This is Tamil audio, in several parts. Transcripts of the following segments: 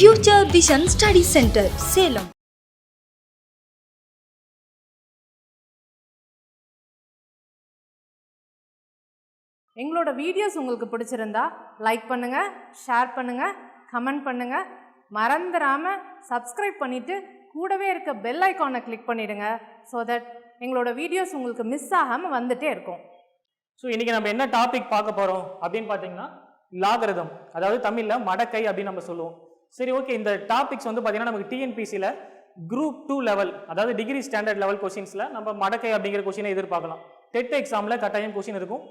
Future vision study centre Salem. எங்களோட வீடியோஸ் உங்களுக்கு பிடிச்சிருந்தா லைக் பண்ணுங்கள், ஷேர் பண்ணுங்கள், கமெண்ட் பண்ணுங்கள். மறந்துடாமல் சப்ஸ்கிரைப் பண்ணிவிட்டு கூடவே இருக்க பெல் ஐக்கானை கிளிக் பண்ணிவிடுங்க. ஸோ தட் எங்களோட வீடியோஸ் உங்களுக்கு மிஸ் ஆகாமல் வந்துகிட்டே இருக்கும். ஸோ இன்றைக்கி நம்ம என்ன டாபிக் பார்க்க போகிறோம் அப்படின்னு பார்த்தீங்கன்னா லாகரிதம், அதாவது தமிழில் மடக்கை அப்படின்னு நம்ம சொல்லுவோம். சரி, ஓகே. இந்த டாபிக்ஸ் வந்து பார்த்தீங்கன்னா நமக்கு டிஎன்பிசியில் குரூப் 2 லெவல், அதாவது டிகிரி ஸ்டாண்டர்ட் லெவல் கொஸ்டின்ஸில் நம்ம மடக்கை அப்படிங்கிற கொஸ்டினை எதிர்பார்க்கலாம். டெட் எக்ஸாமில் கட்டாயம் கொஸ்டின் இருக்கும்.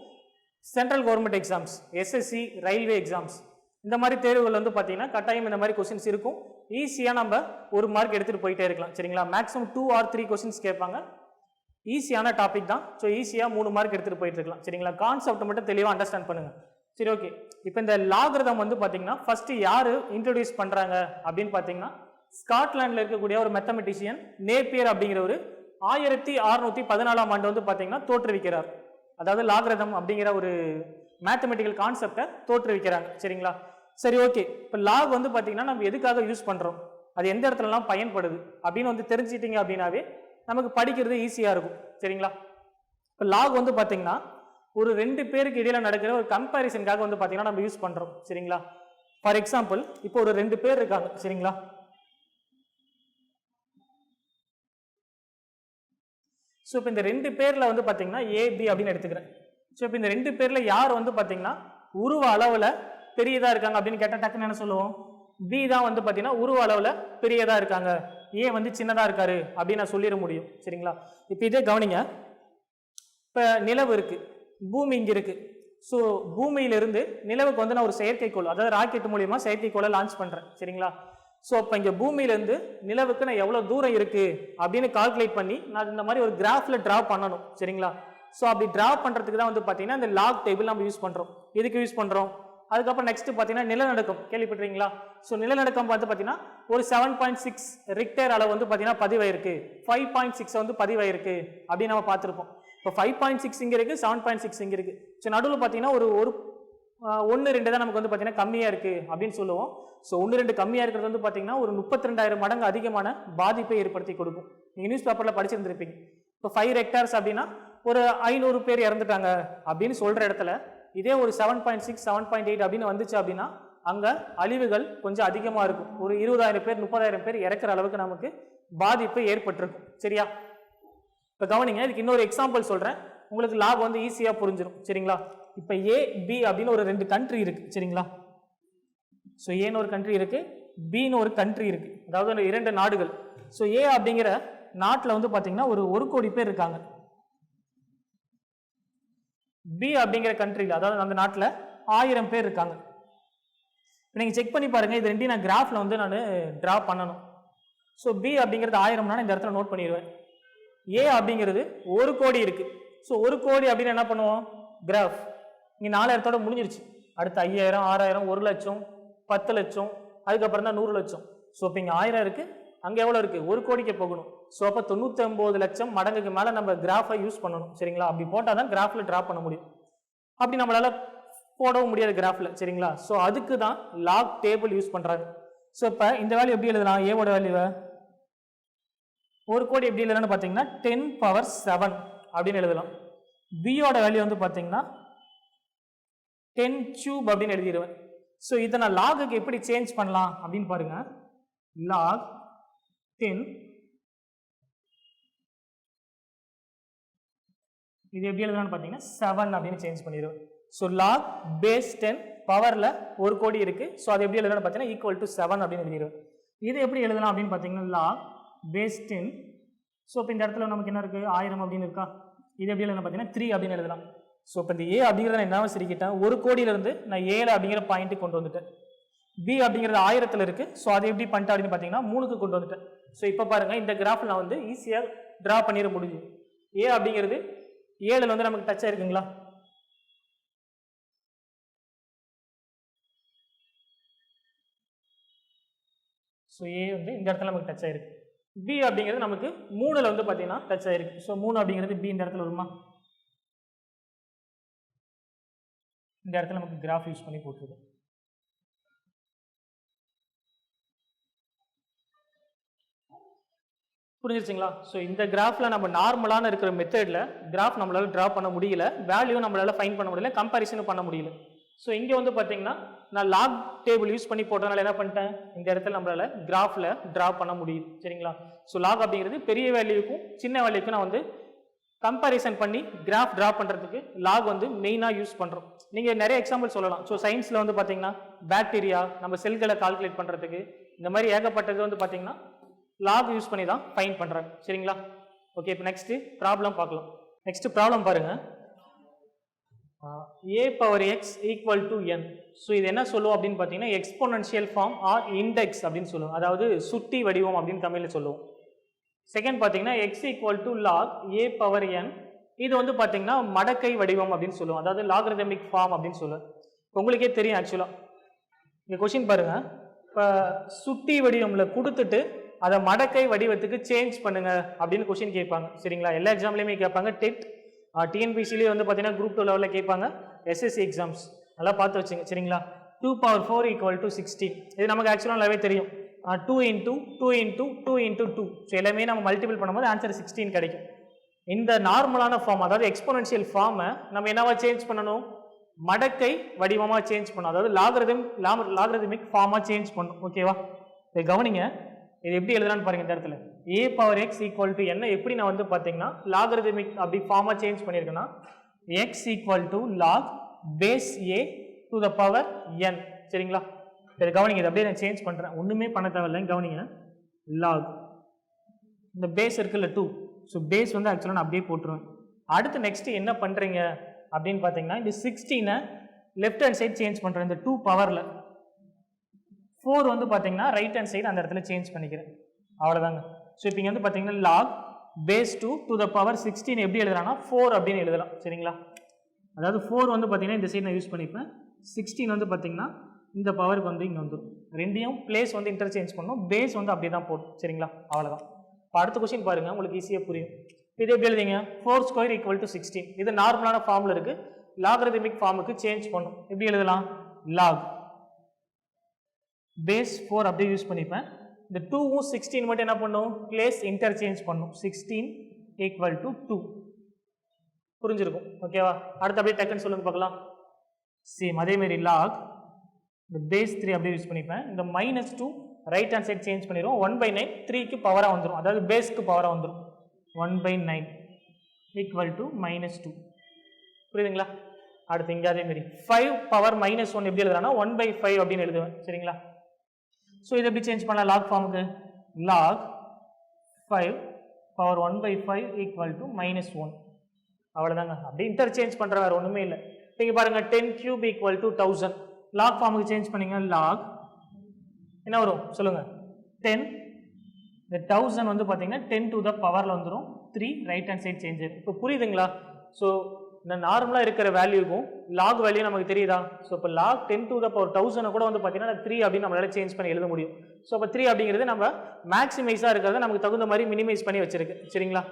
Central government exams, SSC, railway exams, இந்த மாதிரி தேர்வுகள் வந்து பார்த்தீங்கன்னா கட்டாயம் இந்த மாதிரி கொஸ்டின்ஸ் இருக்கும். ஈஸியாக நம்ம ஒரு மார்க் எடுத்துகிட்டு போயிட்டே இருக்கலாம். சரிங்களா? மேக்ஸிமம் 2 or 3 கொஸ்டின்ஸ் கேட்பாங்க. ஈஸியான டாபிக் தான். ஸோ ஈஸியாக 3 மார்க் எடுத்துகிட்டு போயிட்டு இருக்கலாம். சரிங்களா? கான்செப்ட் மட்டும் தெளிவாக அண்டர்ஸ்டாண்ட் பண்ணுங்கள். சரி, ஓகே. இப்போ இந்த லாகரிதம் வந்து பார்த்தீங்கன்னா ஃபர்ஸ்ட் யார் இன்ட்ரடியூஸ் பண்ணுறாங்க அப்படின்னு பார்த்தீங்கன்னா ஸ்காட்லாண்டில் இருக்கக்கூடிய ஒரு மேத்தமெட்டிஷியன் நேப்பியர் அப்படிங்கிறவர் 1614ஆம் ஆண்டு வந்து பார்த்தீங்கன்னா தோற்றுவிக்கிறார். அதாவது லாகரிதம் அப்படிங்கிற ஒரு மேத்தமெட்டிக்கல் கான்செப்டை தோற்றுவிக்கிறாங்க. சரிங்களா? சரி, ஓகே. இப்போ லாக் வந்து பார்த்தீங்கன்னா நம்ம எதுக்காக யூஸ் பண்ணுறோம், அது எந்த இடத்துலலாம் பயன்படுது அப்படின்னு வந்து தெரிஞ்சிட்டிங்க அப்படின்னாவே நமக்கு படிக்கிறது ஈஸியாக இருக்கும். சரிங்களா? இப்போ லாக் வந்து பார்த்தீங்கன்னா ஒரு 2 பேருக்கு இடையில நடக்கிற ஒரு கம்பேரிசனுக்காக வந்து பார்த்தீங்கன்னா நம்ம யூஸ் பண்ணுறோம். சரிங்களா? ஃபார் எக்ஸாம்பிள், இப்போ ஒரு 2 பேர் இருக்காங்க. சரிங்களா? ஸோ இப்போ இந்த 2 பேரில் வந்து பார்த்தீங்கன்னா ஏபி அப்படின்னு எடுத்துக்கிறேன். ஸோ இப்போ இந்த 2 பேரில் யார் வந்து பார்த்தீங்கன்னா உருவ அளவில் பெரியதாக இருக்காங்க அப்படின்னு கேட்டால் டக்குன்னு என்ன சொல்லுவோம்? பி தான் வந்து பார்த்தீங்கன்னா உருவ அளவில் பெரியதாக இருக்காங்க, ஏ வந்து சின்னதாக இருக்காரு அப்படின்னு நான் சொல்லிட முடியும். சரிங்களா? இப்போ இதே கவனிங்க. இப்போ நிலவு இருக்குது, பூமி இங்கே இருக்குது. ஸோ பூமியிலிருந்து நிலவுக்கு வந்து நான் ஒரு செயற்கைக்கோள், அதாவது ராக்கெட் மூலியமா செயற்கைக்கோளை லான்ச் பண்ணுறேன். சரிங்களா? ஸோ அப்போ இங்கே பூமியிலேருந்து நிலவுக்கு நான் எவ்வளோ தூரம் இருக்குது அப்படின்னு கால்குலேட் பண்ணி நான் இந்த மாதிரி ஒரு கிராஃபில் ட்ரா பண்ணணும். சரிங்களா? ஸோ அப்படி ட்ரா பண்ணுறதுக்கு தான் வந்து பார்த்தீங்கன்னா இந்த லாக் டேபிள் நம்ம யூஸ் பண்ணுறோம். எதுக்கு யூஸ் பண்ணுறோம்? அதுக்கப்புறம் நெக்ஸ்ட் பார்த்தீங்கன்னா நிலநடுக்கம் கேள்விப்பட்டிருக்கீங்களா? ஸோ நிலநடுக்கம் பார்த்து பார்த்தீங்கன்னா ஒரு 7.6 ரிக்டர் அளவு வந்து பார்த்தீங்கன்னா பதிவாயிருக்கு, 5.6 வந்து பதிவாயிருக்கு அப்படின்னு நம்ம பார்த்துருப்போம். இப்போ 5.6 இங்கே இருக்குது, 7.6 இங்கே இருக்குது. ஸோ நடுவில் பார்த்தீங்கன்னா ஒரு 1-2 தான் நமக்கு வந்து பார்த்தீங்கன்னா கம்மியாக இருக்குது அப்படின்னு சொல்லுவோம். ஸோ 1-2 கம்மியாக இருக்கிறது வந்து பார்த்தீங்கன்னா ஒரு 32,000 மடங்கு அதிகமான பாதிப்பை ஏற்படுத்தி கொடுக்கும். நீங்கள் நியூஸ் பேப்பரில் படிச்சிருந்துருப்பீங்க. இப்போ 5 ஹெக்டார்ஸ் அப்படின்னா ஒரு 500 பேர் இறந்துட்டாங்க அப்படின்னு சொல்கிற இடத்துல இதே ஒரு 7.6, 7.8 அப்படின்னு வந்துச்சு அப்படின்னா அங்கே அழிவுகள் கொஞ்சம் அதிகமாக இருக்கும். ஒரு 20,000 பேர், 30,000 பேர் இறக்குற அளவுக்கு நமக்கு பாதிப்பு ஏற்பட்டிருக்கும். சரியா? இப்போ கவனிங்க, இதுக்கு இன்னொரு எக்ஸாம்பிள் சொல்கிறேன், உங்களுக்கு லாக் வந்து ஈஸியாக புரிஞ்சிடும். சரிங்களா? இப்போ ஏ, பி அப்படின்னு ஒரு 2 கண்ட்ரி இருக்குது. சரிங்களா? ஸோ ஏன்னு ஒரு கண்ட்ரி இருக்குது, பின்னு ஒரு கண்ட்ரி இருக்குது, அதாவது 2 நாடுகள். ஸோ ஏ அப்படிங்கிற நாட்டில் வந்து பார்த்தீங்கன்னா ஒரு கோடி பேர் இருக்காங்க. பி அப்படிங்கிற கண்ட்ரியில், அதாவது அந்த நாட்டில் 1000 பேர் இருக்காங்க. இப்போ நீங்கள் செக் பண்ணி பாருங்கள், இது 2 நான் கிராஃபில் வந்து நான் ட்ரா பண்ணணும். ஸோ பி அப்படிங்கிறது 1000 இந்த இடத்துல நோட் பண்ணிடுவேன். ஏ அப்படிங்கிறது 1 கோடி இருக்குது. ஸோ 1 கோடி அப்படின்னு என்ன பண்ணுவோம்? கிராஃப் இங்கே 4000 முடிஞ்சிருச்சு. அடுத்து 5000, 6000, 1 லட்சம், 10 லட்சம், அதுக்கப்புறம் தான் 100 லட்சம். ஸோ இப்போ இங்கே 1000 இருக்குது, அங்கே எவ்வளோ இருக்குது? 1 கோடிக்கு போகணும். ஸோ அப்போ 99 லட்சம் மடங்குக்கு மேலே நம்ம கிராஃபை யூஸ் பண்ணணும். சரிங்களா? அப்படி போட்டால் தான் கிராஃபில் ட்ரா பண்ண முடியும். அப்படி நம்மளால் போடவும் முடியாது கிராஃபில். சரிங்களா? ஸோ அதுக்கு தான் லாக் டேபிள் யூஸ் பண்ணுறாங்க. ஸோ இப்போ இந்த வேல்யூ எப்படி எழுதலாம்? ஏவோட வேல்யூவை 1 கோடி எப்படி எழுதலாம்னு பார்த்தீங்கன்னா 10⁻7 அப்படின்னு எழுதலாம். பியோட வேல்யூ வந்து பார்த்தீங்கன்னா 10³ அப்படின்னு எழுதிடுவேன். ஸோ இதை நான் லாகுக்கு எப்படி சேஞ்ச் பண்ணலாம் அப்படின்னு பாருங்க. லாக் 10 இது எப்படி எழுதலாம்னு பார்த்தீங்கன்னா 7 அப்படின்னு சேஞ்ச் பண்ணிடுவேன். ஸோ லாக் பேஸ் 10 பவரில் 1 கோடி இருக்குது. ஸோ அது எப்படி எழுதலாம்னு பார்த்தீங்கன்னா ஈக்குவல் டு 7 அப்படின்னு எழுதிடுவேன். இது எப்படி எழுதலாம் அப்படின்னு பார்த்தீங்கன்னா லாக் பேஸ் 10. ஸோ இப்போ இந்த இடத்துல நமக்கு என்ன இருக்குது? 1000 அப்படின்னு இருக்கா? இது எப்படி எழுதலாம் பார்த்தீங்கன்னா 3 அப்படின்னு எழுதலாம். ஸோ இப்போ இந்த ஏ அப்படிங்கிறத நான் என்ன சிரிக்கிட்டேன், 1 கோடியிலிருந்து நான் 7 அப்படிங்கிற பாயிண்ட்டுக்கு கொண்டு வந்துட்டேன். பி அப்படிங்கிறது 1000 இருக்குது. ஸோ அதை எப்படி பண்ணிட்டேன் அப்படின்னு பார்த்தீங்கன்னா 3க்கு கொண்டு வந்துட்டேன். ஸோ இப்போ பாருங்கள், இந்த கிராஃபில் நான் வந்து ஈஸியாக ட்ரா பண்ணிட முடியும். ஏ அப்படிங்கிறது 7 வந்து நமக்கு டச் ஆயிருக்குங்களா? ஸோ ஏ வந்து இந்த இடத்துல நமக்கு டச் ஆயிருக்கு. பி அப்படிங்கிறது நமக்கு 3ல் வந்து பார்த்தீங்கன்னா டச் ஆயிருக்கு. ஸோ 3 அப்படிங்கிறது பி இந்த இடத்துல வருமா? இந்த இடத்துல நமக்கு கிராஃப் யூஸ் பண்ணி போட்டுருக்கோம். புரிஞ்சிருச்சுங்களா? ஸோ இந்த கிராஃபில் நம்ம நார்மலான இருக்கிற மெத்தடில் கிராஃப் நம்மளால் ட்ரா பண்ண முடியல, வேல்யூ நம்மளால் ஃபைண்ட் பண்ண முடியல, கம்பேரிசனும் பண்ண முடியல. ஸோ இங்கே வந்து பார்த்தீங்கன்னா நான் லாக் டேபிள் யூஸ் பண்ணி போட்டதுனால என்ன பண்ணிட்டேன், இந்த இடத்துல நம்மளால் கிராஃபில் ட்ரா பண்ண முடியுது. சரிங்களா? ஸோ லாக் அப்படிங்கிறது பெரிய வேல்யூக்கும் சின்ன வேல்யூக்கும் நான் வந்து கம்பேரிசன் பண்ணி கிராஃப் ட்ரா பண்ணுறதுக்கு லாக் வந்து மெயினாக யூஸ் பண்ணுறோம். நீங்கள் நிறைய எக்ஸாம்பிள் சொல்லலாம். ஸோ சயின்ஸில் வந்து பார்த்தீங்கன்னா பாக்டீரியா நம்ம செல்களை கால்குலேட் பண்ணுறதுக்கு இந்த மாதிரி ஏகப்பட்டது வந்து பார்த்தீங்கன்னா லாக் யூஸ் பண்ணி தான் ஃபைண்ட் பண்ணுறாங்க. சரிங்களா? ஓகே, இப்போ நெக்ஸ்ட்டு ப்ராப்ளம் பார்க்கலாம். நெக்ஸ்ட்டு ப்ராப்ளம் பாருங்கள். a power X equal to n. So இது என்ன சொல்லுவோம் அப்படின்னு பார்த்தீங்கன்னா எக்ஸ்போனன்ஷியல் ஃபார்ம் ஆர் இண்டெக்ஸ் அப்படின்னு சொல்லுவோம், அதாவது சுட்டி வடிவம் அப்படின்னு தமிழில் சொல்லுவோம். செகண்ட் பார்த்தீங்கன்னா X equal to log a power n. இது வந்து பார்த்தீங்கன்னா மடக்கை வடிவம் அப்படின்னு சொல்லுவோம், அதாவது லாகரிதமிக் ஃபார்ம் அப்படின்னு சொல்லுவோம். உங்களுக்கே தெரியும் ஆக்சுவலாக. இந்த கொஷின் பாருங்க, இப்போ சுட்டி வடிவமில் கொடுத்துட்டு அதை மடக்கை வடிவத்துக்கு சேஞ்ச் பண்ணுங்க அப்படின்னு கொஷின் கேட்பாங்க. சரிங்களா? எல்லா எக்ஸாம்லையுமே கேட்பாங்க. டெட் டிஎன்பிசிலேயே வந்து பார்த்தீங்கன்னா குரூப் 2 லெவலில் கேட்பாங்க. எஸ்எஸ்சி எக்ஸாம்ஸ் நல்லா பார்த்து வச்சுங்க. சரிங்களா? 2 பவர் 4 ஈக்குவல் டு 16. இது நமக்கு ஆக்சுவலாக நல்லாவே தெரியும். 2 இன்ட்டு 2 இன்ட்டு 2 இன்ட்டு 2. ஸோ எல்லாமே நம்ம மல்டிபிள் பண்ணும்போது ஆன்சர் 16 கிடைக்கும். இந்த நார்மலான ஃபார்ம், அதாவது எக்ஸ்போனன்ஷியல் ஃபார்மை நம்ம என்னவா சேஞ்ச் பண்ணணும், மடக்கை வடிவமாக சேஞ்ச் பண்ணணும், அதாவது லாகரிதமிக் ஃபார்மாக சேஞ்ச் பண்ணணும். ஓகேவா? இதை கவனிங்க. இது எப்படி எழுதலான்னு பாருங்க. இந்த இடத்துல a power X equal to என்ன எப்படி நான் வந்து பார்த்தீங்கன்னா லாகரிதமிக் அப்படி ஃபார்மாக சேஞ்ச் பண்ணியிருக்கேன்னா X equal to log base a to the power n. சரிங்களா? இதை கவனிங்க. இது அப்படியே நான் சேஞ்ச் பண்ணுறேன், ஒன்றுமே பண்ண தேவையில்லை. கவனிங்க, லாக் இந்த பேஸ் இருக்குல்ல 2, ஸோ பேஸ் வந்து ஆக்சுவலாக நான் அப்படியே போட்டுருவேன். அடுத்து நெக்ஸ்ட்டு என்ன பண்ணுறீங்க அப்படின்னு பார்த்தீங்கன்னா இந்த 16 லெஃப்ட் ஹேண்ட் சைடு சேஞ்ச் பண்ணுறேன். இந்த 2 பவரில் 4 வந்து பார்த்தீங்கன்னா ரைட் ஹேண்ட் சைடு அந்த இடத்துல சேஞ்ச் பண்ணிக்கிறேன். அவ்வளோதாங்க. ஸோ இப்போ இங்கே வந்து பார்த்தீங்கன்னா log base 2 to the power 16 எப்படி எழுதலாம்னா 4 அப்படின்னு எழுதலாம். சரிங்களா? அதாவது 4 வந்து பார்த்தீங்கன்னா இந்த சைடு நான் யூஸ் பண்ணிப்பேன், 16 வந்து பார்த்தீங்கன்னா இந்த பவருக்கு வந்து இங்கே வந்துடும். ரெண்டையும் பிளேஸ் வந்து இன்டர்சேஞ்ச் பண்ணணும், பேஸ் வந்து அப்படியே தான் போடும். சரிங்களா? அவ்வளோதான். இப்போ அடுத்த கொஸ்டின் பாருங்கள், உங்களுக்கு ஈஸியாக புரியும். இது எப்படி எழுதிங்க, 4 ஸ்கொயர் ஈக்குவல் டு 16. இது நார்மலான ஃபார்மில் இருக்குது, லாகரிதமிக் ஃபார்முக்கு சேஞ்ச் பண்ணும். எப்படி எழுதலாம், லாக் பேஸ் 4 அப்படியே யூஸ் பண்ணிப்பேன். இந்த 2வும் 16 மட்டும் என்ன பண்ணும், பிளேஸ் இன்டர்சேஞ்ச் பண்ணும். 16 ஈக்குவல் டு 2. புரிஞ்சிருக்கும். ஓகேவா? அடுத்து அப்படியே டக்குன்னு சொல்லுங்க பார்க்கலாம். சேம் அதேமாரி லாக் இந்த பேஸ் 3 அப்படியே யூஸ் பண்ணிப்பேன். இந்த -2 ரைட் ஹேண்ட் சைட் சேஞ்ச் பண்ணிடுவோம். 1/9 3க்கு பவராக வந்துடும், அதாவது பேஸ்க்கு பவராக வந்துடும். 1/9 ஈக்குவல் டு -2. புரியுதுங்களா? அடுத்து இங்கே அதேமாரி 5 பவர் -1 எப்படி எழுதுறாங்கன்னா 1/5 அப்படின்னு எழுதுவேன். சரிங்களா? ஸோ இதை எப்படி சேஞ்ச் பண்ணலாம் லாக் ஃபார்முக்கு, லாக் 5 பவர் 1/5 ஈக்குவல் டு -1. அவ்வளோதாங்க. அப்படி இன்டர்சேஞ்ச் பண்ணுற வேறு ஒன்றுமே இல்லை. நீங்கள் பாருங்கள் 10 கியூப் ஈக்குவல் டு 1000. லாக் ஃபார்முக்கு சேஞ்ச் பண்ணிங்க, லாக் என்ன வரும் சொல்லுங்கள், 10. இந்த 1000 வந்து பார்த்தீங்கன்னா 10 டு த பவரில் வந்துடும். 3 ரைட் ஹேண்ட் சைட் சேஞ்ச். இப்போ புரியுதுங்களா? ஸோ இந்த நார்மலாக இருக்கிற வேல்யூக்கும் லாக் வேல்யூ நமக்கு தெரியுதா? ஸோ இப்போ லாக் 10 டு த பவர் 1000 கூட வந்து பார்த்தீங்கன்னா 3 அப்படின்னு நம்மளால சேஞ்ச் பண்ணி எழுத முடியும். ஸோ அப்போ 3 அப்படிங்கிறது நம்ம மேக்ஸிமைஸாக இருக்கிறத நமக்கு தகுந்த மாதிரி மினிமைஸ் பண்ணி வச்சிருக்கு. சரிங்களா?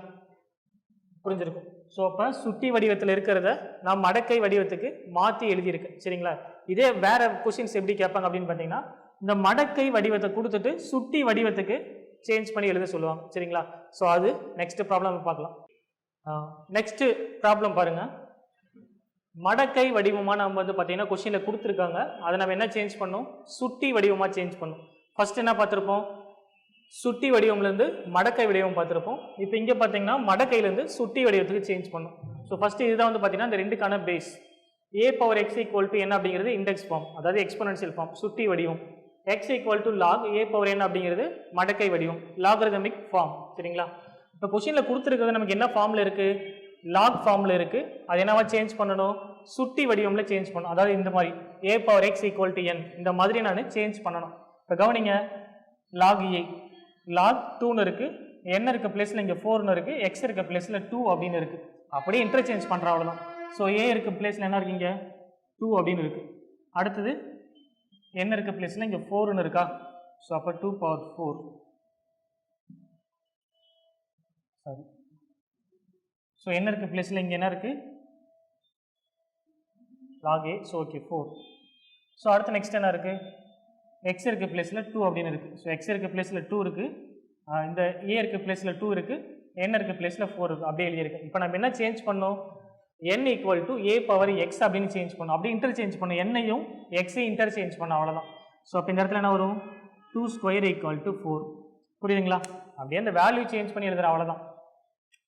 புரிஞ்சிருக்கும். ஸோ அப்போ சுட்டி வடிவத்தில் இருக்கிறத நான் மடக்கை வடிவத்துக்கு மாற்றி எழுதியிருக்கேன். சரிங்களா? இதே வேற கொஸ்டின்ஸ் எப்படி கேட்பாங்க அப்படின்னு பார்த்தீங்கன்னா இந்த மடக்கை வடிவத்தை கொடுத்துட்டு சுட்டி வடிவத்துக்கு சேஞ்ச் பண்ணி எழுத சொல்லுவாங்க. சரிங்களா? ஸோ அது நெக்ஸ்ட் ப்ராப்ளம் பார்க்கலாம். நெக்ஸ்ட் ப்ராப்ளம் பாருங்க. மடக்கை வடிவமாக நம்ம வந்து பார்த்தீங்கன்னா கொஸ்டினில் கொடுத்துருக்காங்க, அதை நம்ம என்ன சேஞ்ச் பண்ணோம், சுட்டி வடிவமாக சேஞ்ச் பண்ணோம். ஃபர்ஸ்ட் என்ன பார்த்துருப்போம், சுட்டி வடிவம்லேருந்து மடக்கை வடிவம் பார்த்துருப்போம். இப்போ இங்கே பார்த்தீங்கன்னா மடக்கையிலேருந்து சுட்டி வடிவத்துக்கு சேஞ்ச் பண்ணும். ஸோ ஃபஸ்ட்டு இதுதான் வந்து பார்த்தீங்கன்னா இந்த ரெண்டுக்கான base. a power X equal to என்ன அப்படிங்கிறது இண்டெக்ஸ் ஃபார்ம், அதாவது எக்ஸ்போனன்ஷியல் ஃபார்ம் சுட்டி வடிவம். X equal to log a power n அப்படிங்கிறது மடக்கை வடிவம், லாகரிதமிக் ஃபார்ம். சரிங்களா? இப்போ கொஸ்டினில் கொடுத்துருக்கிறது நமக்கு என்ன ஃபார்மில் இருக்குது, லாக் ஃபார்மில் இருக்குது. அது என்னவா சேஞ்ச் பண்ணணும், சுட்டி வடிவமில் சேஞ்ச் பண்ணணும். அதாவது இந்த மாதிரி a power X equal to n இந்த மாதிரி நான் சேஞ்ச் பண்ணணும். இப்போ கவனிங்க, லாக் a லாக் 2ன்னு இருக்குது, n இருக்க பிளேஸில் இங்கே 4ன்னு இருக்குது, எக்ஸ் இருக்க பிளேஸில் 2 அப்படின்னு இருக்குது. அப்படியே இன்டர்சேஞ்ச் பண்ணுற அவ்வளோதான். ஸோ a இருக்க பிளேஸில் என்ன இருக்குங்க 2 அப்படின்னு இருக்குது. அடுத்தது n இருக்க பிளேஸில் இங்கே 4ன்னு இருக்கா, ஸோ அப்போ 2 பவர் 4 சாரி. ஸோ n இருக்க பிளேஸில் இங்கே என்ன இருக்குது log a, so okay 4. So அடுத்து நெக்ஸ்ட் என்ன இருக்குது, எக்ஸ் இருக்க பிளேஸில் 2 அப்படின்னு இருக்குது. ஸோ எக்ஸ் இருக்க பிளேஸில் 2 இருக்குது, இந்த ஏ இருக்க பிளேஸில் 2 இருக்குது, n இருக்க பிளேஸில் 4 இருக்குது, அப்படியே எழுதியிருக்கு. இப்போ நம்ம என்ன சேஞ்ச் பண்ணோம், n equal to a power X அப்படின்னு சேஞ்ச் பண்ணோம். அப்படி இன்டர்சேஞ்ச் பண்ணோம், என்னையும் எக்ஸையும் இன்டர்சேஞ்ச் பண்ணோம், அவ்வளோதான். ஸோ அப்போ இந்த இடத்துல என்ன வரும், 2 ஸ்கொயர் ஈக்குவல் டு 4. புரியுதுங்களா? அப்படியே அந்த வேல்யூ சேஞ்ச் பண்ணி எழுதுகிற, அவ்வளோதான்.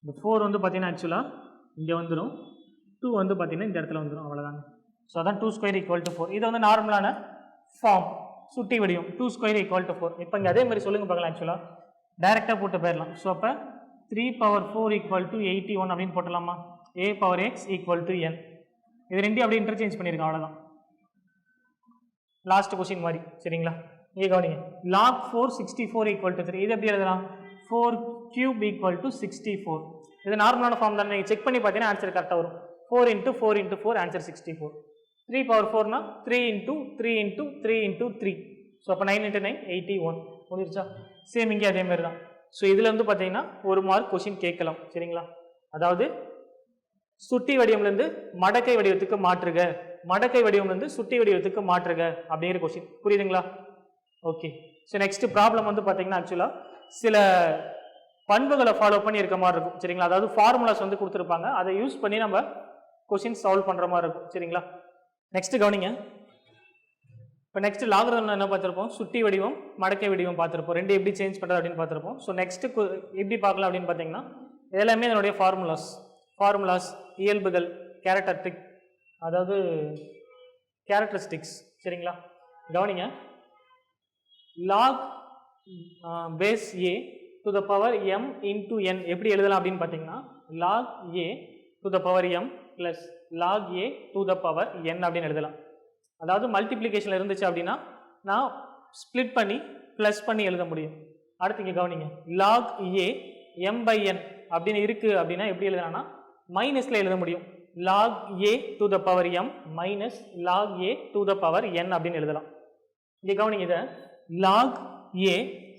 இந்த 4 வந்து பார்த்தீங்கன்னா ஆக்சுவலாக இங்கே வந்துடும், 2 வந்து பார்த்தீங்கன்னா இந்த இடத்துல வந்துடும், அவ்வளோதாங்க. ஸோ அதான் 2 ஸ்கொயர் ஈக்குவல் டு 4. இது வந்து நார்மலான ஃபார்ம், சுட்டி வடிவம். 2 ஸ்கொயர் ஈக்குவல் டு 4. இப்போ இங்கே அதே மாதிரி சொல்லுங்க பார்க்கலாம். ஆக்சுவலாக டைரெக்டாக போட்டு போயிடலாம். ஸோ அப்போ 3 பவர் 4 ஈக்குவல் டு 81 அப்படின்னு போட்டலாமா, a power X equal to என். இது ரெண்டையும் அப்படியே இன்டர்சேஞ்ச் பண்ணியிருக்கோம், அவ்வளோதான். லாஸ்ட் கொஸ்டின் மாதிரி, சரிங்களா? இங்கே கவனிங்க, log 4 64 ஈக்குவல் டு 3. இது எப்படி எழுதலாம், 4 கியூப் ஈக்குவல் டு 64. இது நார்மலான ஃபார்ம் தானே, நீங்கள் செக் பண்ணி பார்த்தீங்கன்னா ஆன்சர் கரெக்டாக வரும். 4 இன்ட்டு 4 இன்ட்டு 4 ஆன்சர் 64. 3 பவர் 4னா 3 இன்ட்டு 3 இன்ட்டு 3 இன்ட்டு 3. ஸோ அப்போ 9 இன்ட்டு 9 81 முடிஞ்சிருச்சா? சேம் இங்கே அதே மாதிரி தான். ஸோ இதில் வந்து பார்த்தீங்கன்னா 1 மார்க் கொஸ்டின் கேட்கலாம், சரிங்களா? அதாவது சுட்டி வடிவம்லேருந்து மடக்கை வடிவத்துக்கு மாற்றுக, மடக்கை வடிவம்லேருந்து சுட்டி வடிவத்துக்கு மாற்றுக அப்படிங்கிற கொஸ்டின். புரியுதுங்களா? ஓகே. ஸோ நெக்ஸ்ட் ப்ராப்ளம் வந்து பார்த்தீங்கன்னா ஆக்சுவலாக சில பண்புகளை ஃபாலோ பண்ணி இருக்க மாதிரி இருக்கும், சரிங்களா? அதாவது ஃபார்முலாஸ் வந்து கொடுத்துருப்பாங்க, அதை யூஸ் பண்ணி நம்ம கொஸ்டின் சால்வ் பண்ணுற மாதிரி இருக்கும், சரிங்களா? நெக்ஸ்ட் கவனிங்க. இப்போ நெக்ஸ்ட் லாகரிதம் என்ன பார்த்துருப்போம், சுட்டி வடிவம் மடக்கை வடிவம் பார்த்துருப்போம், ரெண்டு எப்படி சேஞ்ச் பண்ணுறது அப்படின்னு பார்த்துருப்போம். ஸோ நெக்ஸ்ட் எப்படி பார்க்கலாம் அப்படின்னு பார்த்தீங்கன்னா எல்லாமே இதனுடைய ஃபார்முலாஸ் இயல்புகள், கேரக்டரிஸ்டிக், அதாவது கேரக்டரிஸ்டிக்ஸ், சரிங்களா? கவனிங்க, log base A to the power M into N எப்படி எழுதலாம் அப்படின்னு பார்த்தீங்கன்னா log A to the power M plus log A to the power N அப்படின்னு எழுதலாம். அதாவது மல்டிப்ளிகேஷனில் இருந்துச்சு அப்படின்னா நான் ஸ்ப்ளிட் பண்ணி ப்ளஸ் பண்ணி எழுத முடியும். அடுத்து இங்கே கவனிங்க, log A M by N அப்படின்னு இருக்குது அப்படின்னா எப்படி எழுதலாம்னா மைனஸில் எழுத முடியும். Log A to the power M minus log A to the power N அப்படின்னு எழுதலாம். இங்கே கவனிங்க, இதை log A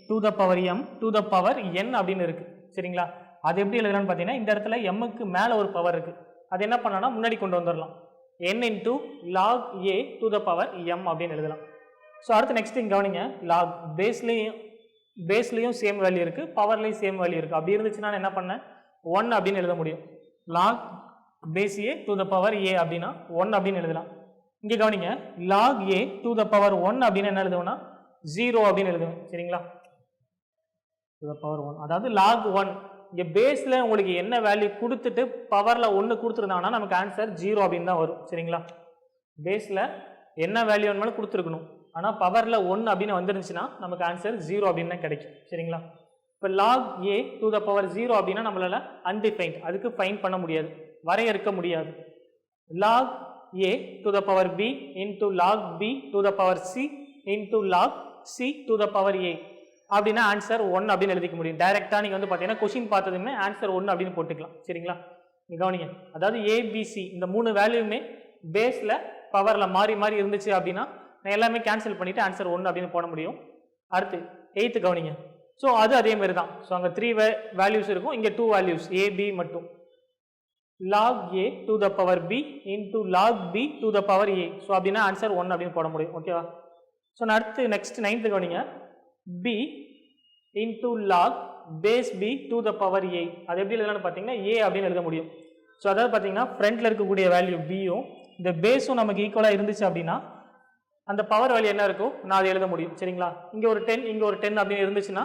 to the power M to the power N அப்படின்னு இருக்குது, சரிங்களா? அது எப்படி எழுதலாம்னு பார்த்தீங்கன்னா இந்த இடத்துல எம்முக்கு மேலே ஒரு பவர் இருக்குது, அது என்ன பண்ணலாம்னா முன்னாடி கொண்டு வந்துடலாம், N into log A to the power M அப்படின்னு எழுதலாம். ஸோ அடுத்து நெக்ஸ்ட் இங்கே கவனிங்க, லாக் பேஸ்லேயும் சேம் வேல்யூ இருக்குது, பவர்லேயும் சேம் வேல்யூ இருக்குது. அப்படி இருந்துச்சுன்னா என்ன பண்ணேன் 1 அப்படின்னு எழுத முடியும். Log base A to the power A அப்படின்னா 1 அப்படின்னு எழுதலாம். இங்கே கவனிங்க, log A to the power 1 அப்படின்னு என்ன எழுதுவோம்னா 0 அப்படின்னு எழுதுவேன், சரிங்களா? டு த பவர் 1, அதாவது லாக் 1. இங்கே பேஸில் உங்களுக்கு என்ன வேல்யூ கொடுத்துட்டு பவரில் 1 கொடுத்துருந்தாங்கன்னா நமக்கு ஆன்சர் 0 அப்படின்னு தான் வரும், சரிங்களா? பேஸில் என்ன வேல்யூ வேணுமாலும் கொடுத்துருக்கணும், ஆனால் பவரில் 1 அப்படின்னு வந்துருந்துச்சுன்னா நமக்கு ஆன்சர் 0 அப்படின்னு தான் கிடைக்கும், சரிங்களா? இப்போ log A to the power 0 அப்படின்னா நம்மளால அன்டிஃபைன்ட், அதுக்கு ஃபைன் பண்ண முடியாது, வரையறுக்க முடியாது. Log A to the power B into log B to the power C into log C to the power A அப்படின்னா ஆன்சர் 1 அப்படின்னு எழுதிக்க முடியும். டைரெக்டாக நீங்கள் வந்து பார்த்தீங்கன்னா கொஸ்டின் பார்த்ததுமே ஆன்சர் 1 அப்படின்னு போட்டுக்கலாம், சரிங்களா? நீங்கள் கவனிங்க, அதாவது ஏபிசி இந்த 3 வேல்யூமே பேஸில் பவரில் மாறி மாறி இருந்துச்சு அப்படின்னா நான் எல்லாமே கேன்சல் பண்ணிவிட்டு ஆன்சர் 1 அப்படின்னு போட முடியும். அடுத்து 8th கவனிங்க, ஸோ அது அதே மாதிரி தான். ஸோ அங்கே 3 வேல்யூஸ் இருக்கும், இங்கே 2 வேல்யூஸ் ஏபி மட்டும். log a to the power b into log b to the power a. So அப்படின்னா ஆன்சர் 1 அப்படின்னு போட முடியும், ஓகேவா? ஸோ அடுத்து நெக்ஸ்ட் 9th கவனிங்க, b into log base b to the power a. அது எப்படி எழுதலாம்னு பார்த்தீங்கன்னா a அப்படின்னு எழுத முடியும். ஸோ அதாவது பார்த்தீங்கன்னா ஃப்ரண்ட்டில் இருக்கக்கூடிய வேல்யூ பியும் இந்த பேஸும் நமக்கு ஈக்குவலாக இருந்துச்சு அப்படின்னா அந்த பவர் வேல்யூ என்ன இருக்கோ நான் அதை எழுத முடியும், சரிங்களா? இங்கே ஒரு 10 இங்கே ஒரு 10 அப்படின்னு இருந்துச்சுன்னா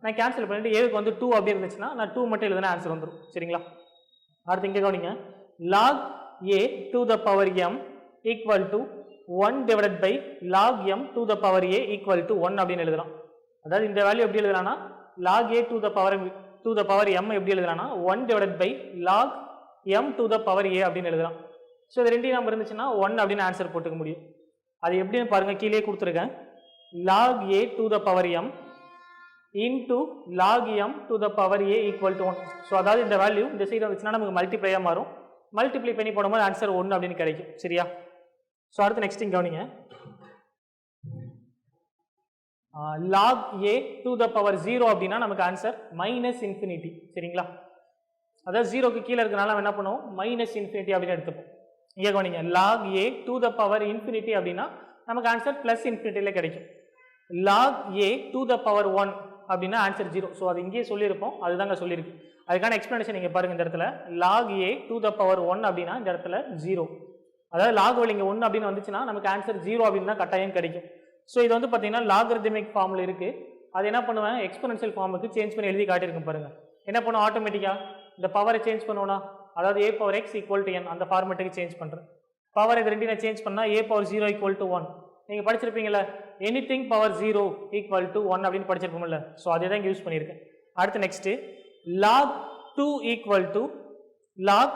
நான் கேன்சல் பண்ணிட்டு ஏவுக்கு வந்து 2 அப்படி இருந்துச்சுன்னா நான் 2 மட்டும் எழுதுனா ஆன்சர் வந்துடும், சரிங்களா? அடுத்து இங்கே கவனிங்க, log a to the power m equal to 1 divided by log m to the power a equal to 1 அப்படின்னு எழுதலாம். அதாவது இந்த வேல்யூ எப்படி எழுதலாம்னா log a to the power m எப்படி எழுதலாம்னா 1 divided by log m to the power a அப்படின்னு எழுதலாம். ஸோ இது ரெண்டு நம்பர் இருந்துச்சுன்னா 1 அப்படின்னு ஆன்சர் போட்டுக்க முடியும். அது எப்படின்னு பாருங்க, கீழே கொடுத்துருக்கேன். log a to the power m into log m to the power a equal to 1. So அதாவது இந்த வேல்யூ இந்த சைடு வந்துச்சுன்னா நமக்கு மல்டிப்ளையாக மாறும், மல்டிப்ளை பண்ணி போடும்போது ஆன்சர் 1 அப்படின்னு கிடைக்கும், சரியா? ஸோ அடுத்து நெக்ஸ்ட் கவனிங்க, log a to the power 0 அப்படின்னா நமக்கு ஆன்சர் மைனஸ் இன்ஃபினிட்டி, சரிங்களா? அதாவது 0க்கு கீழே இருக்கிறனால நம்ம என்ன பண்ணுவோம், மைனஸ் இன்ஃபினிட்டி அப்படின்னு எடுத்துப்போம். இங்கே கவனிங்க, log a to the power infinity அப்படின்னா நமக்கு ஆன்சர் பிளஸ் இன்ஃபினிட்டியில் கிடைக்கும். log a to the power 1 அப்படின்னா ஆன்சர் 0. ஸோ அது இங்கேயே சொல்லியிருப்போம், அதுதாங்க சொல்லியிருக்கு. அதுக்கான எக்ஸ்பிளனேஷன் நீங்கள் பாருங்கள் இந்த இடத்துல. log a to the power 1 அப்படின்னா இந்த இடத்துல 0. அதாவது லாக் வேல்யூ இங்கே 1 அப்படின்னு வந்துச்சுன்னா நமக்கு ஆன்சர் 0 அப்படின்னு தான் கட்டாயம் கிடைக்கும். ஸோ இது வந்து பார்த்தீங்கன்னா லாகரிதமிக் ஃபார்மில் இருக்குது. அது என்ன பண்ணுவேன், எக்ஸ்பொனன்ஷியல் ஃபார்முக்கு சேஞ்ச் பண்ணி எழுதி காட்டியிருக்கும் பாருங்கள். என்ன பண்ணும், ஆட்டோமேட்டிக்காக இந்த பவரை சேஞ்ச் பண்ணுவோம்னா, அதாவது a power x equal to n அந்த ஃபார்மேட்டுக்கு சேஞ்ச் பண்ணுறேன். பவர் இது ரெண்டையும் சேஞ்ச் பண்ணால் a power 0 equal to 1. நீங்கள் படிச்சிருப்பீங்களா, எனிதிங் பவர் 0 equal to 1 அப்படின்னு படிச்சிருப்போம்ல. ஸோ அதே தான் இங்கே யூஸ் பண்ணியிருக்கேன். அடுத்து next log 2 equal to log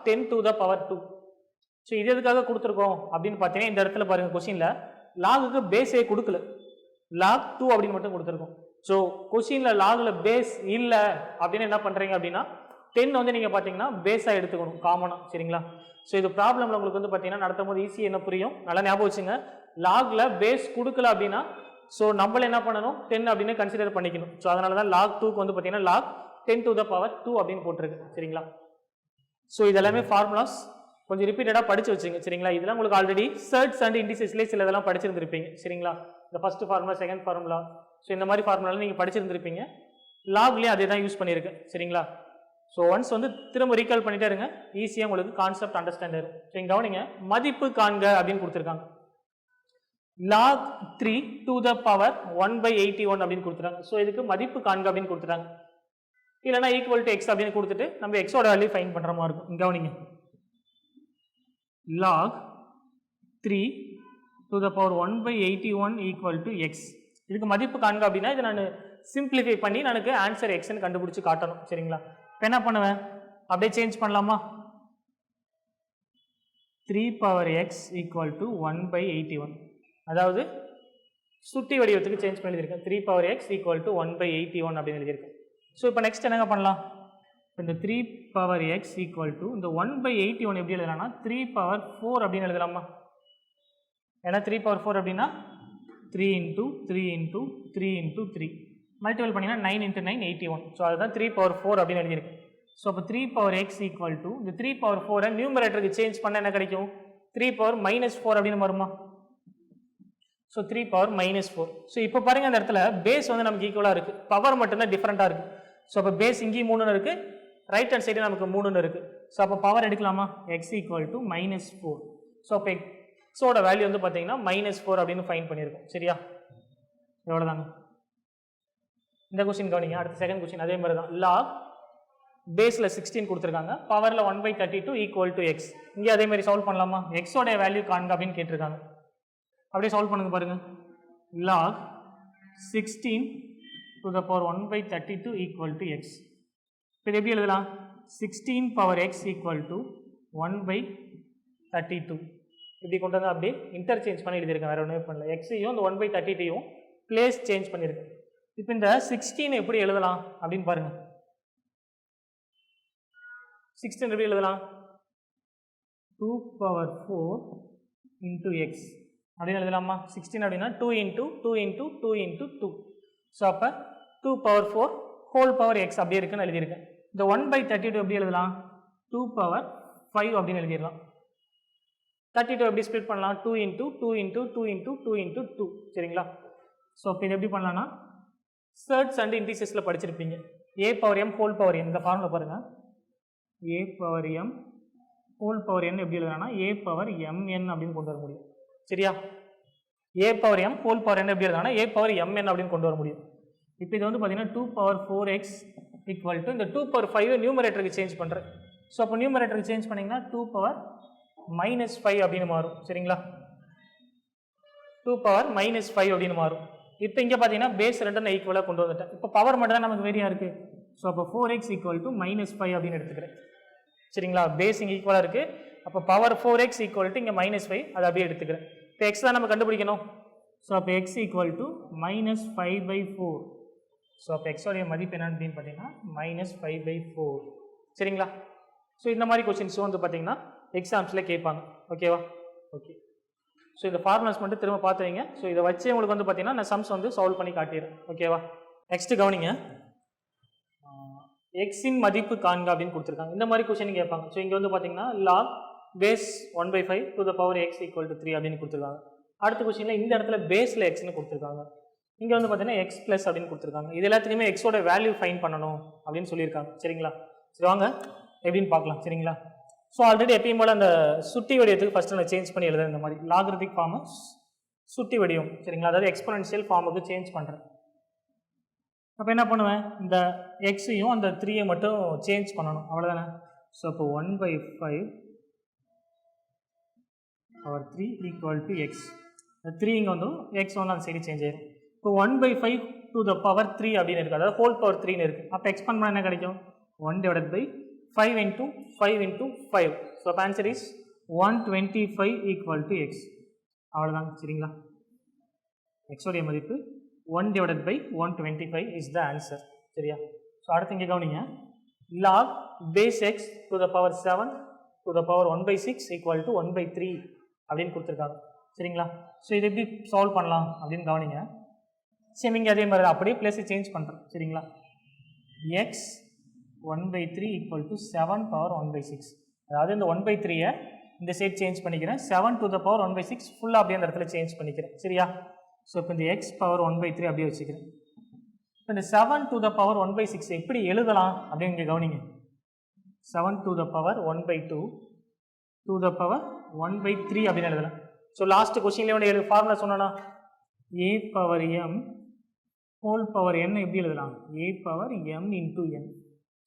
10 to the power 2. So இது எதுக்காக கொடுத்துருக்கோம் அப்படின்னு பார்த்தீங்கன்னா இந்த இடத்துல பாருங்கள், கொஸ்டினில் லாகுக்கு பேஸே கொடுக்கல, log 2 அப்படின்னு மட்டும் கொடுத்துருக்கோம். ஸோ கொஸ்டினில் லாகில் பேஸ் இல்லை அப்படின்னு என்ன பண்ணுறீங்க அப்படின்னா 10 வந்து நீங்கள் பார்த்தீங்கன்னா பேஸாக எடுத்துக்கணும் காமனாக. சரிங்களா? ஸோ இது ப்ராப்ளமில் உங்களுக்கு வந்து பார்த்தீங்கன்னா நடத்தும் போது ஈஸியாக என்ன புரியும், நல்லா ஞாபகம் வச்சுங்க. லாகில் பேஸ் கொடுக்கல அப்படின்னா ஸோ நம்மள என்ன பண்ணணும், 10 அப்படின்னு கன்சிடர் பண்ணிக்கணும். ஸோ அதனால தான் log 2க்கு வந்து பார்த்தீங்கன்னா log 10 to the power 2 அப்படின்னு போட்டிருக்கு. சரிங்களா? ஸோ இதெல்லாமே ஃபார்முலாஸ் கொஞ்சம் ரிப்பீட்டடாக படித்து வச்சுங்க. சரிங்களா? இதெல்லாம் உங்களுக்கு ஆல்ரெடி சர்ட்ஸ் அண்ட் இண்டிசஸ்லேயே சில இதெல்லாம் படிச்சிருந்துருப்பீங்க. சரிங்களா? இந்த first formula, second formula, so இந்த மாதிரி ஃபார்முலாவில் நீங்கள் படிச்சிருந்துருப்பீங்க. லாக்லேயும் அதே தான் யூஸ் பண்ணியிருக்கேன். சரிங்களா? ஸோ ஒன்ஸ் வந்து திரும்ப ரீகால் பண்ணிட்டே இருங்க, ஈஸியாக உங்களுக்கு கான்செப்ட் அண்டர்ஸ்டாண்ட் ஆகும். ஸோ இங்கே கவனிங்க, மதிப்பு காண்க அப்படின்னு கொடுத்துருக்காங்க. log 3 to the power 1/81 அப்படின்னு கொடுத்துட்டாங்க. ஸோ இதுக்கு மதிப்பு காண்க அப்படின்னு கொடுத்துட்டாங்க. இல்லைனா ஈக்குவல் டு எக்ஸ் அப்படின்னு கொடுத்துட்டு நம்ம எக்ஸோட வேல்யூ ஃபைன் பண்ணுற மாதிரி இருக்கும். இங்கே கவனிங்க, log 3 to the power 1/81 equal to x. இதுக்கு மதிப்பு காண்க அப்படின்னா இதை நான் சிம்பிளிஃபை பண்ணி எனக்கு ஆன்சர் எக்ஸ்ன்னு கண்டுபிடிச்சி காட்டணும். சரிங்களா? இப்போ என்ன பண்ணுவேன், அப்படியே சேஞ்ச் பண்ணலாமா, 3 power x equal to 1/81. அதாவது சுட்டி வடிவத்துக்கு சேஞ்ச் பண்ணி எழுதியிருக்கேன். 3 power x equal to 1/81 அப்படின்னு எழுதியிருக்கேன். ஸோ இப்போ நெக்ஸ்ட் என்னங்க பண்ணலாம், இந்த 3 power x equal to இந்த 1/81 எப்படி எழுதலாம்னா 3 power 4 அப்படின்னு எழுதலாமா. ஏன்னா 3 power 4 அப்படின்னா 3 into 3 into 3 into 3 மல்டிபிள் பண்ணிங்கன்னா 9 into 9 81. ஸோ அதுதான் 3 power 4 அப்படின்னு எழுதியிருக்கு. ஸோ அப்போ 3 power x equal to இந்த 3 power 4 நியூமரேட்டருக்கு சேஞ்ச் பண்ண என்ன கிடைக்கும், 3 power -4 அப்படின்னு வருமா. So 3 power -4. ஸோ இப்போ பாருங்கள் அந்த இடத்துல பேஸ் வந்து நமக்கு ஈக்குவலாக இருக்குது, பவர் மட்டும்தான் டிஃப்ரெண்ட்டாக இருக்குது. ஸோ அப்போ பேஸ் இங்கேயும் 3 இருக்குது, ரைட் ஹேண்ட் சைடு நமக்கு 3 இருக்குது. ஸோ அப்போ பவர் எடுக்கலாமா, x equal to -4. ஸோ அப்போ எக்ஸோட வேல்யூ வந்து பார்த்தீங்கன்னா -4 அப்படின்னு ஃபைன் பண்ணியிருக்கோம். சரியா? எவ்வளோதாங்க இந்த கொஸ்டின் கவனிங்க. அடுத்த செகண்ட் கொஸ்டின் அதே மாதிரி தான், log பேஸில் 16 கொடுத்துருக்காங்க, பவரில் 1/32 ஈக்குவல் டு எக்ஸ். இங்கே அதே மாதிரி சால்வ் பண்ணலாமா, எக்ஸோடைய வேல்யூ காண்க அப்படின்னு கேட்டிருக்காங்க. அப்படியே சால்வ் பண்ணுங்க பாருங்க, log 16 to the power 1/32 equal to x. இப்போ இது எப்படி எழுதலாம், 16 power x equal to 1/32. இப்படி கொண்டு வந்து அப்படியே இன்டர்சேஞ்ச் பண்ணி எழுதியிருக்கேன், வேறு ஒன்றுமே பண்ணல. எக்ஸையும் இந்த 1/32யும் பிளேஸ் சேஞ்ச் பண்ணியிருக்கேன். இப்போ இந்த 16 எப்படி எழுதலாம் அப்படின்னு பாருங்க, 16 எப்படி எழுதலாம், 2 power 4 into x அப்படின்னு எழுதலாமா. 16 அப்படின்னா 2 into 2 into 2 into 2. ஸோ அப்போ 2 power 4 ஹோல் பவர் x அப்படியே இருக்குன்னு எழுதியிருக்கேன். இந்த 1/32 எப்படி எழுதலாம், 2 power 5 அப்படின்னு எழுதிடலாம். 32 எப்படி ஸ்ப்ளிட் பண்ணலாம், 2 into 2 into 2 into 2 into 2. சரிங்களா? ஸோ இப்போ இது எப்படி பண்ணலாம்னா சர்ட்ஸ் அண்ட் இன்டிசஸில் படிச்சிருப்பீங்க, a power m whole power n. இந்த ஃபார்முலா பாருங்கள், a power m whole power n எப்படி எழுதலாம்னா a power mn அப்படின்னு கொண்டு வர முடியும். சரியா? a power m whole power n எப்படி எழுதலாம்னா a power mn அப்படின்னு கொண்டு வர முடியும். இப்போ இது வந்து பார்த்தீங்கன்னா 2 power 4x ஈக்குவல் டு இந்த 2 power 5 நியூமரேட்டருக்கு சேஞ்ச் பண்ணுறேன். ஸோ அப்போ நியூமரேட்டருக்கு சேஞ்ச் பண்ணிங்கன்னா 2 power -5 அப்படின்னு மாறும். சரிங்களா? 2 power -5 அப்படின்னு மாறும். இப்போ இங்கே பார்த்தீங்கன்னா பேஸ் ரெண்டு நான் ஈக்குவலாக கொண்டு வந்துட்டேன். இப்போ பவர் மட்டும் தான் நமக்கு வேரியாக இருக்குது. ஸோ அப்போ 4x equal to -5 அப்படின்னு எடுத்துக்கிறேன். சரிங்களா? பேஸ் இங்கே ஈக்குவலாக இருக்குது, அப்போ பவர் 4x equal to இங்கே -5 அதை அப்படியே எடுத்துக்கிறேன். இப்போ எக்ஸ் தான் நம்ம கண்டுபிடிக்கணும். ஸோ அப்போ எக்ஸ் ஈக்குவல் டு -5/4. ஸோ அப்போ எக்ஸோடைய மதிப்பு என்னன்னு அப்படின்னு பார்த்தீங்கன்னா -5/4. சரிங்களா? ஸோ இந்த மாதிரி கொஸ்டின்ஸ் வந்து பார்த்தீங்கன்னா எக்ஸாம்ஸில் கேட்பாங்க. ஓகேவா? ஓகே. ஸோ இந்த ஃபார்முலாஸ் மட்டும் திரும்ப பார்த்து வைங்க. ஸோ இதை வச்சு உங்களுக்கு வந்து பார்த்தீங்கன்னா நான் சம்ஸ் வந்து சால்வ் பண்ணி காட்டிடுறேன். ஓகேவா? நெக்ஸ்ட்டு கவனிங்க, எக்ஸின் மதிப்பு காண்க அப்படின்னு கொடுத்துருக்காங்க. இந்த மாதிரி கொஸ்டின் கேட்பாங்க. ஸோ இங்கே வந்து பார்த்தீங்கன்னா log base 1/5 to the power x equal to 3 அப்படின்னு கொடுத்துருக்காங்க. அடுத்த கொஸ்டினில் இந்த இடத்துல பேஸில் எக்ஸ்னு கொடுத்துருக்காங்க. இங்கே வந்து பார்த்தீங்கன்னா எக்ஸ் ப்ளஸ் அப்படின்னு கொடுத்துருக்காங்க. இது எல்லாத்துக்குமே எக்ஸோட வேல்யூ ஃபைன் பண்ணணும் அப்படின்னு சொல்லியிருக்காங்க. சரிங்களா? சரி வாங்க எப்படின்னு பார்க்கலாம். சரிங்களா? ஸோ ஆல்ரெடி எப்பயும் போல் அந்த சுட்டி வடிவத்துக்கு ஃபஸ்ட்டு நான் சேஞ்ச் பண்ணி எழுதுறேன். இந்த மாதிரி லாகரிதிக் ஃபார்மை சுட்டி வடிவம். சரிங்களா? அதாவது எக்ஸ்பொனென்ஷியல் ஃபார்முக்கு சேஞ்ச் பண்ணுறேன். அப்போ என்ன பண்ணுவேன், இந்த எக்ஸையும் அந்த 3ஐ மட்டும் சேஞ்ச் பண்ணணும், அவ்வளோதானே. ஸோ இப்போ 1/5 பவர் 3 ஈக்குவல் டு எக்ஸ். 3 இங்கே வந்துடும், எக்ஸ் வந்து அந்த சைடு சேஞ்ச் ஆயிடும். இப்போ 1/5 டு த பவர் 3 அப்படின்னு இருக்குது, அதாவது ஹோல் பவர் 3ன்னு இருக்குது. அப்போ எக்ஸ்பேண்ட் பண்ணால் என்ன கிடைக்கும், 1/5 into 5 into 5. ஸோ அப்போ answer is 125 equal to X. அவ்வளோதாங்க. சரிங்களா? எக்ஸோடைய மதிப்பு 1/125 இஸ் த ஆன்சர். சரியா? ஸோ அடுத்து இங்கே கவனிங்க, log base x to the power 7 to the power 1/6 equal to 1/3 அப்படின்னு கொடுத்துருக்காங்க. சரிங்களா? ஸோ இது எப்படி சால்வ் பண்ணலாம் அப்படின்னு கவனிங்க. சரி, இங்கே அதே மாதிரி அப்படியே பிளேஸை சேஞ்ச் பண்ணுறேன். சரிங்களா? X 1/3 equal to 7 power 1/6. அதாவது இந்த 1/3ஐ இந்த சைட் சேஞ்ச் பண்ணிக்கிறேன், 7 to the power 1/6 ஃபுல்லாக அப்படியே அந்த இடத்துல சேஞ்ச் பண்ணிக்கிறேன். சரியா? ஸோ இப்போ இந்த எக்ஸ் பவர் 1/3 அப்படியே வச்சுக்கிறேன். இப்போ இந்த 7 to the power 1/6 எப்படி எழுதலாம் அப்படின்னு இங்கே கவனிங்க. 7 to the power 1/2 to the power 1/3 அப்படின்னு எழுதலாம். ஸோ லாஸ்ட் கொஸ்டின்லேயே வந்து ஃபார்முலா சொன்னோன்னா a power m whole power n எப்படி எழுதலாம், a power m into n.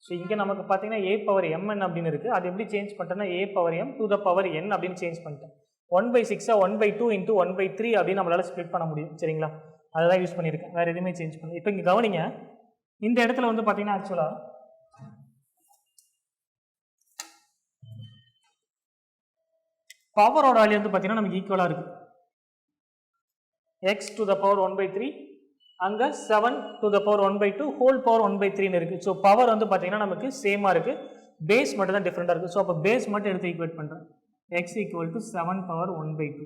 So இங்கே நமக்கு பார்த்தீங்கன்னா a பவர் mn அப்படின்னு இருக்குது, அது எப்படி சேஞ்ச் பண்ணிட்டேன்னா a power m to the power n அப்படின்னு சேஞ்ச் பண்ணிட்டேன். 1/6 1/2 into 1/3 அப்படின்னு நம்மளால ஸ்ப்ளிட் பண்ண முடியும். சரிங்களா? அதை தான் யூஸ் பண்ணியிருக்கேன், வேறு எதுவுமே சேஞ்ச் பண்ணல. இப்போ இங்கே கவனிங்க, இந்த இடத்துல வந்து பார்த்தீங்கன்னா ஆக்சுவலாக பவரோட வேல்யூ வந்து பார்த்தீங்கன்னா நமக்கு ஈக்குவலாக இருக்குது. எக்ஸ் டு த பவர் 1/3, அங்கே 7 to the power 1/2 whole power 1/3ன்னு இருக்குது. ஸோ பவர் வந்து பார்த்தீங்கன்னா நமக்கு சேமாக இருக்குது, பேஸ் மட்டும் தான் டிஃப்ரெண்ட்டாக இருக்குது. ஸோ அப்போ பேஸ் மட்டும் எடுத்து ஈக்குவேட் பண்ணுறேன். x equal to 7 power 1/2.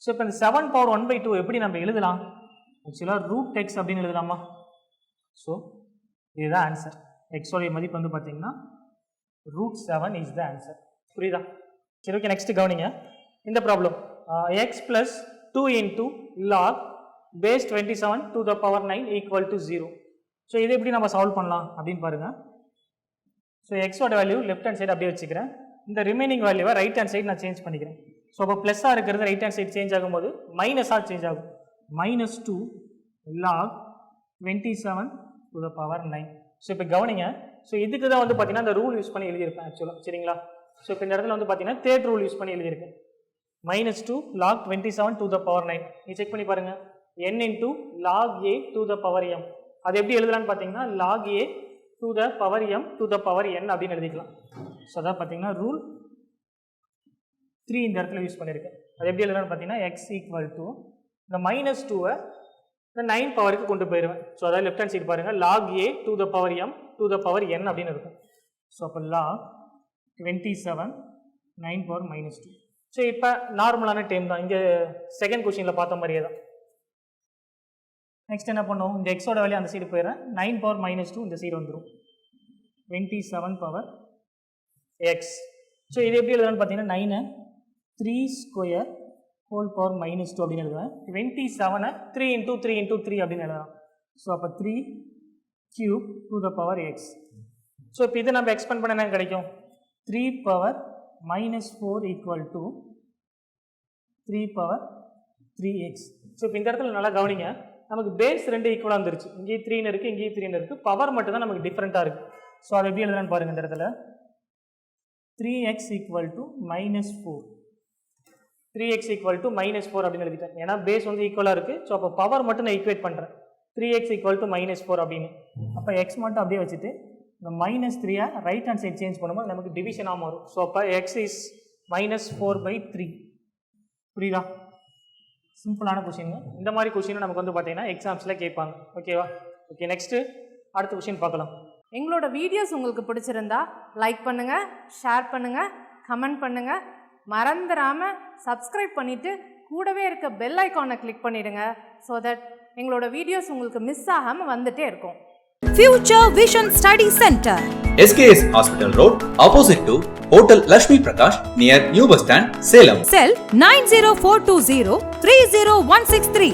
So இப்போ இந்த 7 பவர் 1/2 எப்படி நம்ம எழுதலாம், ஆக்சுவலாக ரூட் எக்ஸ் அப்படின்னு எழுதலாமா. ஸோ இதுதான் ஆன்சர். எக்ஸோடைய மதிப்பு வந்து பார்த்தீங்கன்னா √7 இஸ் த ஆன்சர். புரியுதா? சரி, ஓகே. நெக்ஸ்ட் கவனிங்க, இந்த problem x plus 2 into log base 27 to the power 9 equal to 0. So இதை எப்படி நம்ம சால்வ் பண்ணலாம் அப்படின்னு பாருங்கள். ஸோ எக்ஸோட வேல்யூ லெஃப்ட் ஹேண்ட் சைடு அப்படியே வச்சுக்கிறேன், இந்த ரிமைனிங் வேல்யூவை ரைட் ஹேண்ட் சைடு நான் சேஞ்ச் பண்ணிக்கிறேன். ஸோ அப்போ ப்ளஸ்ஸாக இருக்கிறது ரைட் ஹேண்ட் சைடு சேஞ்ச் ஆகும்போது மைனஸாக சேஞ்ச் ஆகும். -2 log 27 to the power 9. So இப்போ கவனிங்க, ஸோ இதுக்கு தான் வந்து பார்த்தீங்கன்னா இந்த ரூல் யூஸ் பண்ணி எழுதியிருப்பேன் ஆக்சுவலாக. சரிங்களா? ஸோ இப்போ இந்த இடத்துல வந்து பார்த்தீங்கன்னா தேர்ட் ரூல் யூஸ் பண்ணி எழுதியிருக்கேன். -2 log 27 to the power 9. நீ செக் பண்ணி பாருங்கள், n into log a to the power m. அது எப்படி எழுதலான்னு பார்த்தீங்கன்னா log a to the power m to the power n அப்படின்னு எழுதிக்கலாம். ஸோ அதான் பார்த்தீங்கன்னா ரூல் 3 இந்த இடத்துல யூஸ் பண்ணியிருக்கேன். அது எப்படி எழுதலான்னு பார்த்தீங்கன்னா x ஈக்குவல் டு இந்த -2வை இந்த 9 பவருக்கு கொண்டு போயிடுவேன். ஸோ அதாவது லெஃப்ட் ஹேண்ட் சைடு பாருங்கள், log a to the power m to the power n அப்படின்னு இருக்கும். ஸோ அப்போ log 27 9 power -2. ஸோ இப்போ நார்மலான டைம் தான், இங்கே செகண்ட் கொஸ்டினில் பார்த்த மாதிரியே தான். நெக்ஸ்ட் என்ன பண்ணுவோம், இந்த எக்ஸோட வேல்யூ அந்த சைடு போயிடுறேன், 9 பவர் -2 இந்த சைடு வந்துடும், 27 பவர் எக்ஸ். ஸோ இது எப்படி எழுதலான்னு பார்த்தீங்கன்னா 9 3 ஸ்கொயர் ஹோல் பவர் -2 அப்படின்னு எழுதுவேன். 27 3 into 3 into 3 அப்படின்னு எழுதலாம். ஸோ அப்போ 3 cube to the power x. So இப்போ இதை நம்ம எக்ஸ்பேண்ட் பண்ண என்ன கிடைக்கும், 3 power -4 equal to 3 power 3x. So இப்போ இந்த இடத்துல நல்லா கவனிங்க, நமக்கு பேஸ் 2 ஈக்குவலாக வந்துருச்சு, இங்கேயும் 3 இருக்குது இங்கேயும் 3 இருக்குது, பவர் மட்டும் தான் நமக்கு டிஃப்ரெண்ட்டாக இருக்குது. ஸோ அதை எப்படி எழுதலான்னு பாருங்கள், இந்த இடத்துல 3x equal to -4, 3x equal to -4 அப்படின்னு எழுதிட்டேன். ஏன்னா பேஸ் வந்து ஈக்குவலாக இருக்குது. ஸோ அப்போ பவர் மட்டும் நான் ஈக்குவேட் பண்ணுறேன், 3x ஈக்குவல் டு -4 அப்படின்னு. அப்போ எக்ஸ் மட்டும் அப்படியே வச்சுட்டு இந்த -3 ரைட் ஹேண்ட் சைட் சேஞ்ச் பண்ணும்போது நமக்கு டிவிஷனாக மாறும். ஸோ அப்போ எக்ஸ் இஸ் -4/3. புரியுதா? சிம்பிளான கொஷின். இந்த மாதிரி கொஷின் நமக்கு வந்து பார்த்தீங்கன்னா எக்ஸாம்ஸில் கேட்பாங்க. ஓகேவா? ஓகே, நெக்ஸ்ட்டு அடுத்த கொஷின் பார்க்கலாம். எங்களோட வீடியோஸ் உங்களுக்கு பிடிச்சிருந்தா லைக் பண்ணுங்கள், ஷேர் பண்ணுங்கள், கமெண்ட் பண்ணுங்கள். மறந்துடாமல் சப்ஸ்கிரைப் பண்ணிவிட்டு கூடவே இருக்க பெல் ஐக்கானை கிளிக் பண்ணிவிடுங்க. ஸோ தட் எங்களோட வீடியோஸ் உங்களுக்கு மிஸ் ஆகாமல் வந்துட்டே இருக்கும். Future Vision Study Center, SKS Hospital Road, opposite to Hotel Lakshmi Prakash, near New Bus Stand, Salem. Cell 90420 30163.